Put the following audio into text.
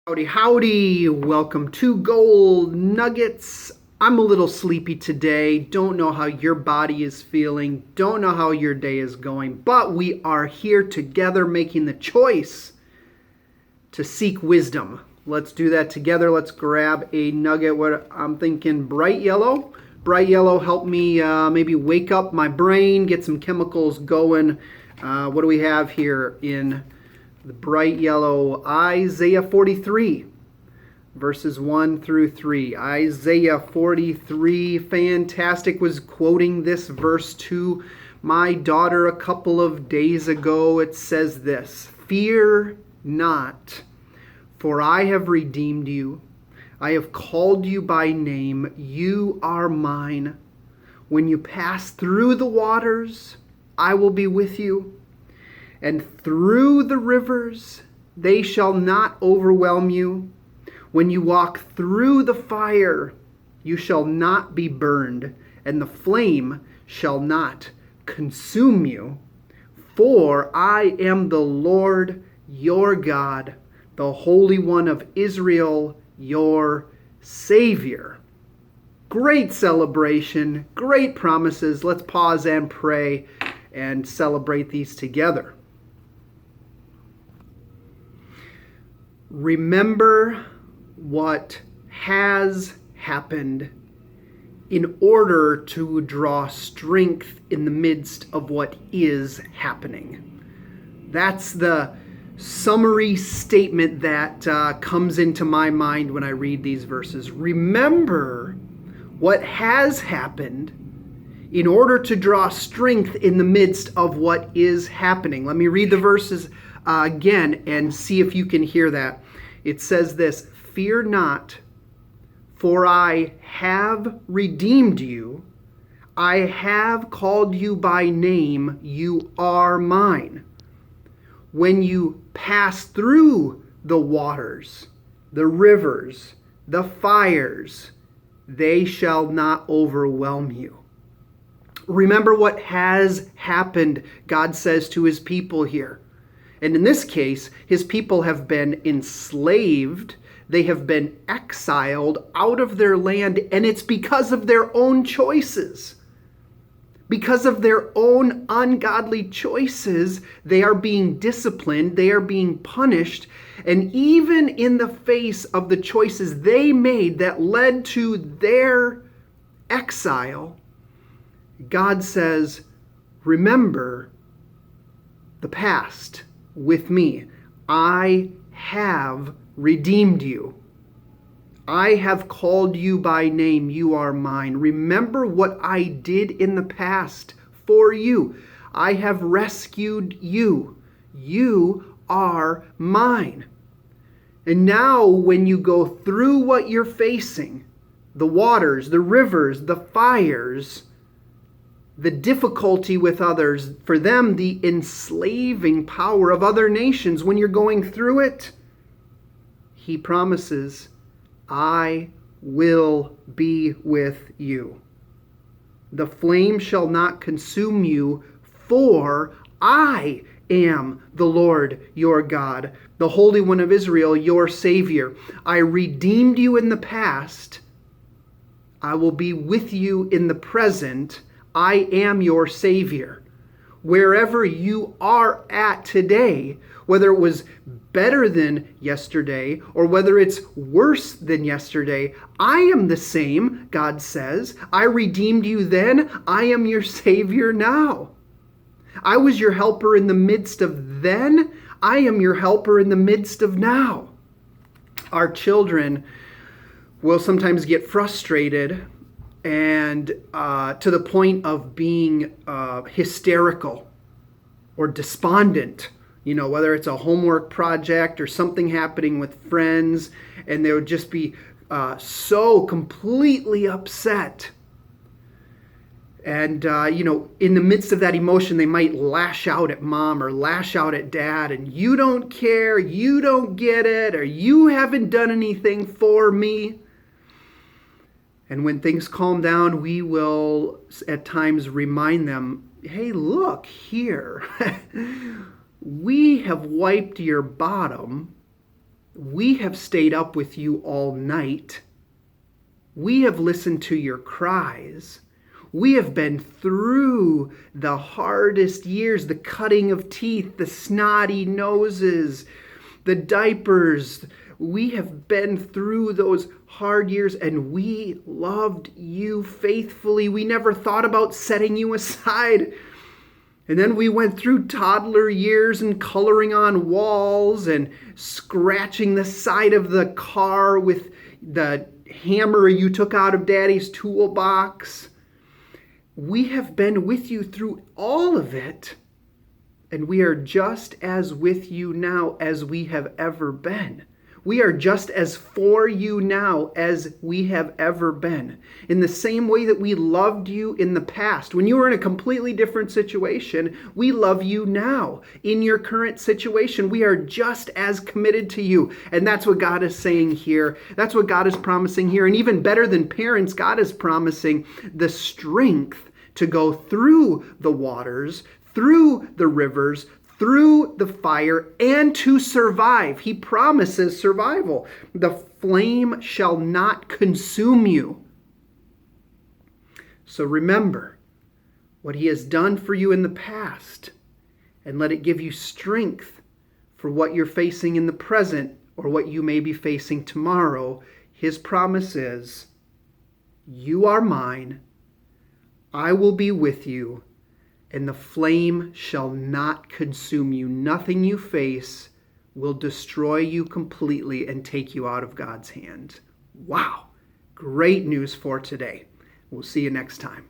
Howdy, howdy. Welcome to Gold Nuggets. I'm a little sleepy today. Don't know how your body is feeling. Don't know how your day is going. But we are here together making the choice to seek wisdom. Let's do that together. Let's grab a nugget. What I'm thinking bright yellow. Bright yellow help me maybe wake up my brain, get some chemicals going. What do we have here in the bright yellow? Isaiah 43, verses 1 through 3. Isaiah 43, fantastic. Was quoting this verse to my daughter a couple of days ago. It says this: "Fear not, for I have redeemed you. I have called you by name. You are mine. When you pass through the waters, I will be with you. And through the rivers, they shall not overwhelm you. When you walk through the fire, you shall not be burned, and the flame shall not consume you. For I am the Lord your God, the Holy One of Israel, your Savior." Great celebration, great promises. Let's pause and pray and celebrate these together. Remember what has happened in order to draw strength in the midst of what is happening. That's the summary statement that comes into my mind when I read these verses. Remember what has happened in order to draw strength in the midst of what is happening. Let me read the verses again and see if you can hear that. It says this: "Fear not, for I have redeemed you. I have called you by name. You are mine. When you pass through the waters, the rivers, the fires, they shall not overwhelm you." Remember what has happened, God says to his people here. And in this case, his people have been enslaved. They have been exiled out of their land, and it's because of their own choices. Because of their own ungodly choices, they are being disciplined, they are being punished, and even in the face of the choices they made that led to their exile, God says, remember the past with me. I have redeemed you. I have called you by name. You are mine. Remember what I did in the past for you. I have rescued you. You are mine. And now when you go through what you're facing, the waters, the rivers, the fires, the difficulty with others, for them, the enslaving power of other nations, when you're going through it, he promises, I will be with you. The flame shall not consume you, for I am the Lord your God, the Holy One of Israel, your Savior. I redeemed you in the past. I will be with you in the present. I am your Savior. Wherever you are at today, whether it was better than yesterday or whether it's worse than yesterday, I am the same, God says. I redeemed you then. I am your Savior now. I was your helper in the midst of then. I am your helper in the midst of now. Our children will sometimes get frustrated and to the point of being hysterical or despondent, whether it's a homework project or something happening with friends, and they would just be so completely upset. And, in the midst of that emotion, they might lash out at mom or lash out at dad, and you don't care, you don't get it, or you haven't done anything for me. And when things calm down, we will at times remind them, hey, look here. We have wiped your bottom We have stayed up with you all night. We have listened to your cries. We have been through the hardest years, the cutting of teeth, the snotty noses, the diapers. We have been through those hard years, and we loved you faithfully. We never thought about setting you aside. And then we went through toddler years and coloring on walls and scratching the side of the car with the hammer you took out of Daddy's toolbox. We have been with you through all of it, and we are just as with you now as we have ever been. We are just as for you now as we have ever been. In the same way that we loved you in the past, when you were in a completely different situation, we love you now. In your current situation, we are just as committed to you. And that's what God is saying here. That's what God is promising here. And even better than parents, God is promising the strength to go through the waters, through the rivers, through the fire, and to survive. He promises survival. The flame shall not consume you. So remember what he has done for you in the past, and let it give you strength for what you're facing in the present or what you may be facing tomorrow. His promise is, you are mine, I will be with you, and the flame shall not consume you. Nothing you face will destroy you completely and take you out of God's hand. Wow, great news for today. We'll see you next time.